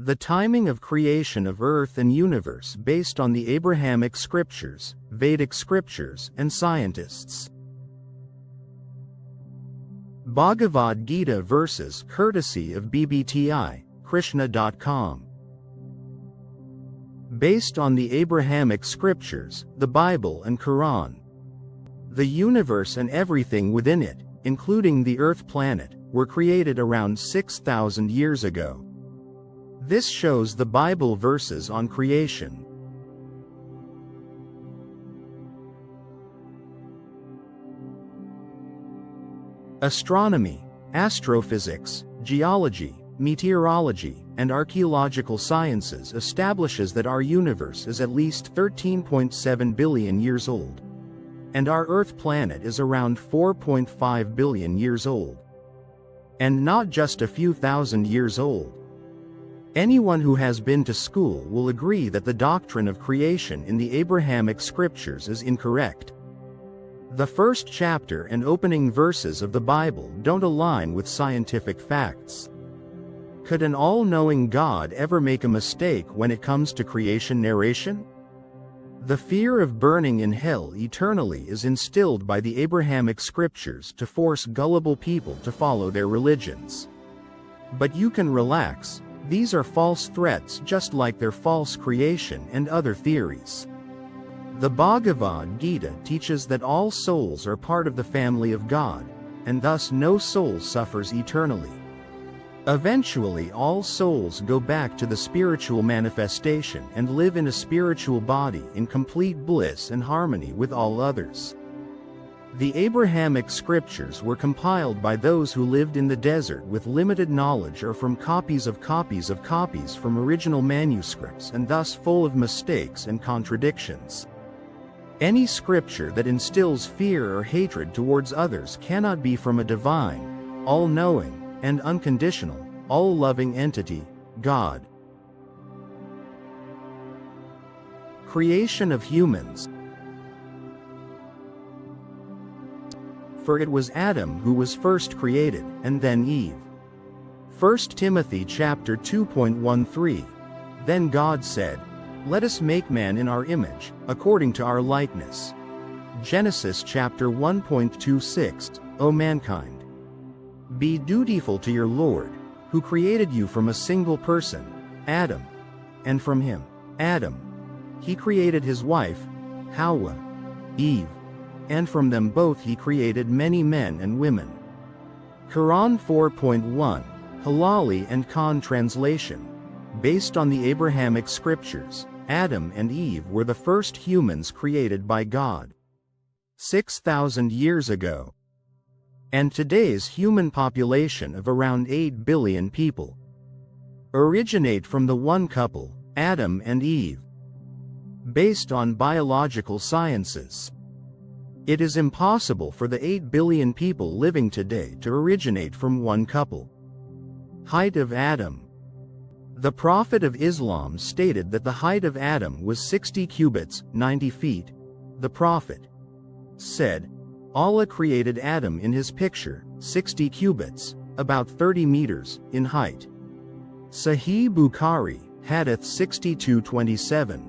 The timing of creation of earth and universe based on the Abrahamic scriptures, Vedic scriptures, and scientists. Bhagavad Gita verses courtesy of BBTI, Krishna.com. Based on the Abrahamic scriptures, the Bible and Quran. The universe and everything within it, including the Earth planet, were created around 6,000 years ago. This shows the Bible verses on creation. Astronomy, astrophysics, geology, meteorology, and archaeological sciences establishes that our universe is at least 13.7 billion years old. And our Earth planet is around 4.5 billion years old. And not just a few thousand years old. Anyone who has been to school will agree that the doctrine of creation in the Abrahamic scriptures is incorrect. The first chapter and opening verses of the Bible don't align with scientific facts. Could an all-knowing God ever make a mistake when it comes to creation narration? The fear of burning in hell eternally is instilled by the Abrahamic scriptures to force gullible people to follow their religions. But you can relax. These are false threats just like their false creation and other theories. The Bhagavad Gita teaches that all souls are part of the family of God, and thus no soul suffers eternally. Eventually all souls go back to the spiritual manifestation and live in a spiritual body in complete bliss and harmony with all others. The Abrahamic scriptures were compiled by those who lived in the desert with limited knowledge or from copies from original manuscripts and thus full of mistakes and contradictions. Any scripture that instills fear or hatred towards others cannot be from a divine, all-knowing, and unconditional, all-loving entity, God. Creation of humans. For it was Adam who was first created, and then Eve. 1 Timothy chapter 2.13. Then God said, "Let us make man in our image, according to our likeness." Genesis chapter 1.26. O mankind, be dutiful to your Lord, who created you from a single person, Adam. And from him, Adam, he created his wife, Hawa, Eve. And from them both he created many men and women. Quran 4.1, Halali and Khan translation. Based on the Abrahamic scriptures, Adam and Eve were the first humans created by God 6,000 years ago. And today's human population of around 8 billion people originate from the one couple, Adam and Eve. Based on biological sciences, it is impossible for the 8 billion people living today to originate from one couple. Height of Adam. The Prophet of Islam stated that the height of Adam was 60 cubits, 90 feet. The Prophet said, Allah created Adam in his picture, 60 cubits, about 30 meters, in height. Sahih Bukhari, Hadith 6227.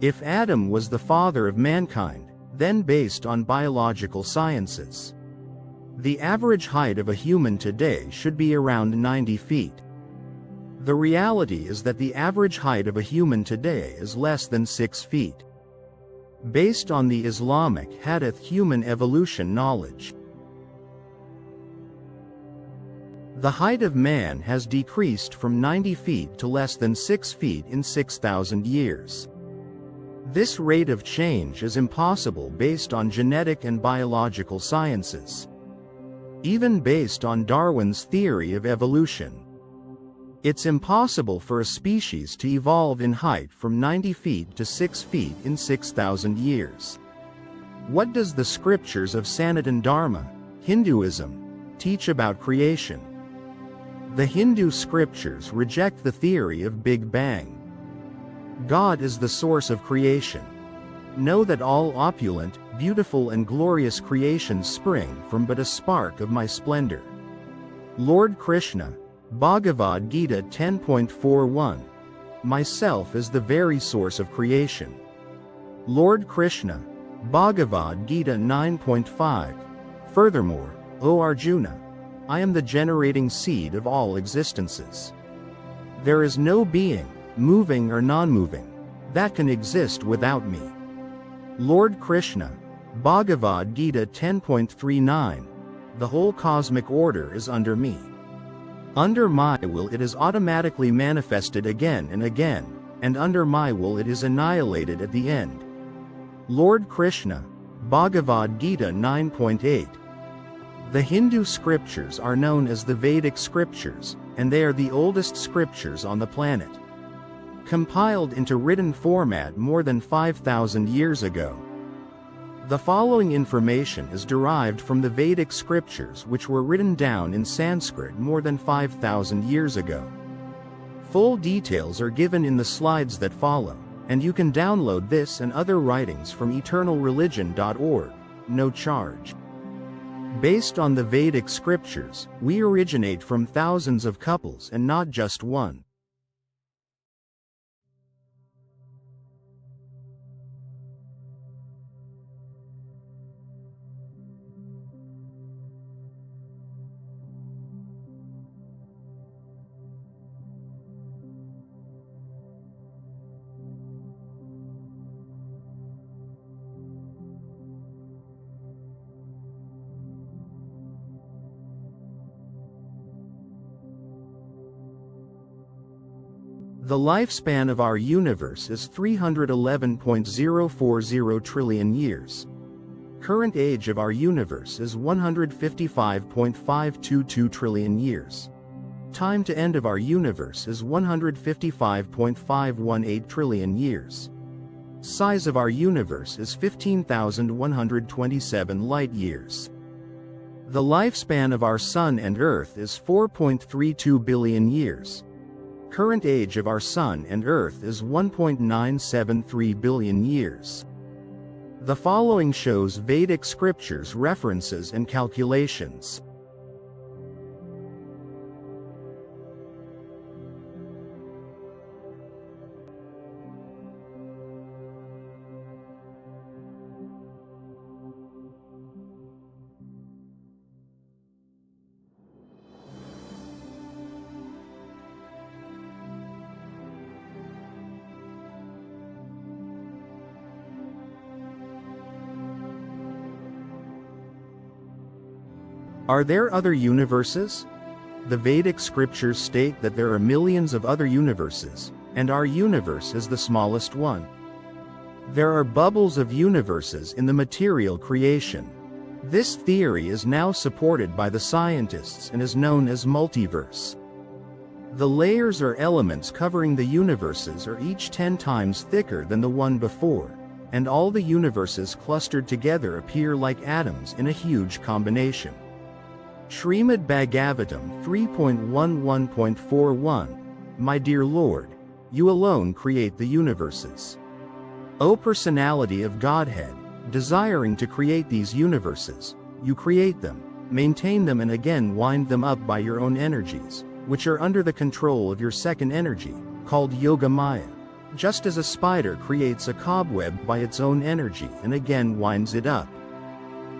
If Adam was the father of mankind, then based on biological sciences, the average height of a human today should be around 90 feet. The reality is that the average height of a human today is less than 6 feet. Based on the Islamic Hadith human evolution knowledge, the height of man has decreased from 90 feet to less than 6 feet in 6,000 years. This rate of change is impossible based on genetic and biological sciences. Even based on Darwin's theory of evolution, it's impossible for a species to evolve in height from 90 feet to 6 feet in 6,000 years. What does the scriptures of Sanatana Dharma, Hinduism, teach about creation? The Hindu scriptures reject the theory of Big Bang. God is the source of creation. Know that all opulent, beautiful and glorious creations spring from but a spark of my splendor. Lord Krishna, Bhagavad Gita 10.41. Myself is the very source of creation. Lord Krishna. Bhagavad Gita 9.5. Furthermore, O Arjuna, I am the generating seed of all existences. There is no being, moving or non-moving, that can exist without me. Lord Krishna. Bhagavad Gita 10.39. The whole cosmic order is under me. Under my will it is automatically manifested again and again, and under my will it is annihilated at the end. Lord Krishna. Bhagavad Gita 9.8. The Hindu scriptures are known as the Vedic scriptures, and they are the oldest scriptures on the planet. Compiled into written format more than 5,000 years ago. The following information is derived from the Vedic scriptures which were written down in Sanskrit more than 5,000 years ago. Full details are given in the slides that follow, and you can download this and other writings from eternalreligion.org, no charge. Based on the Vedic scriptures, we originate from thousands of couples and not just one. The lifespan of our universe is 311.040 trillion years. Current age of our universe is 155.522 trillion years. Time to end of our universe is 155.518 trillion years. Size of our universe is 15,127 light years. The lifespan of our Sun and Earth is 4.32 billion years. Current age of our Sun and Earth is 1.973 billion years. The following shows Vedic scriptures references and calculations. Are there other universes? The Vedic scriptures state that there are millions of other universes, and our universe is the smallest one. There are bubbles of universes in the material creation. This theory is now supported by the scientists and is known as multiverse. The layers or elements covering the universes are each 10 times thicker than the one before, and all the universes clustered together appear like atoms in a huge combination. Srimad Bhagavatam 3.11.41. My dear Lord, you alone create the universes. O personality of Godhead, desiring to create these universes, you create them, maintain them and again wind them up by your own energies, which are under the control of your second energy, called Yoga Maya. Just as a spider creates a cobweb by its own energy and again winds it up.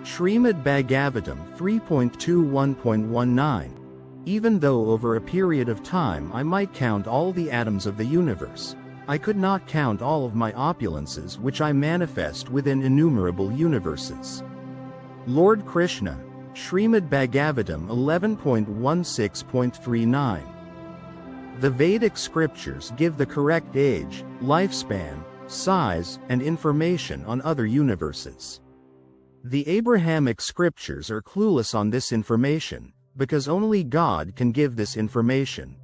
Srimad Bhagavatam 3.21.19. Even though over a period of time I might count all the atoms of the universe, I could not count all of my opulences which I manifest within innumerable universes. Lord Krishna. Srimad Bhagavatam 11.16.39. The Vedic scriptures give the correct age, lifespan, size, and information on other universes. The Abrahamic scriptures are clueless on this information, because only God can give this information.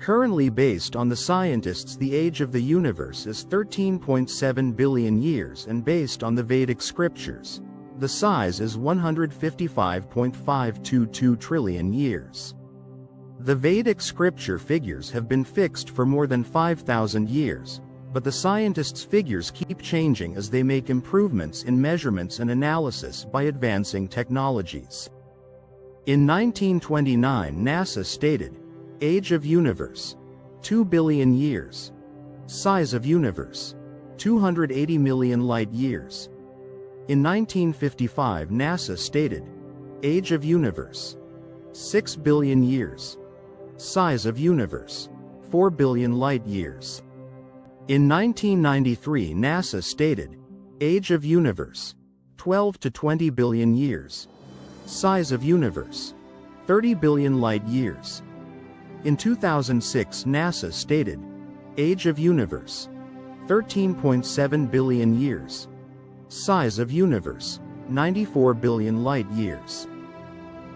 Currently based on the scientists, the age of the universe is 13.7 billion years, and based on the Vedic scriptures, the size is 155.522 trillion years. The Vedic scripture figures have been fixed for more than 5,000 years, but the scientists' figures keep changing as they make improvements in measurements and analysis by advancing technologies. In 1929, NASA stated, age of universe, 2 billion years. Size of universe, 280 million light years. In 1955, NASA stated, age of universe, 6 billion years. Size of universe, 4 billion light years. In 1993, NASA stated, age of universe, 12 to 20 billion years. Size of universe, 30 billion light years. In 2006, NASA stated, age of universe, 13.7 billion years. Size of universe, 94 billion light years.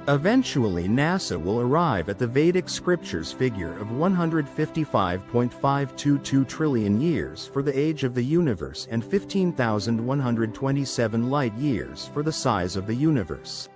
Eventually, NASA will arrive at the Vedic scriptures figure of 155.522 trillion years for the age of the universe and 15,127 light years for the size of the universe.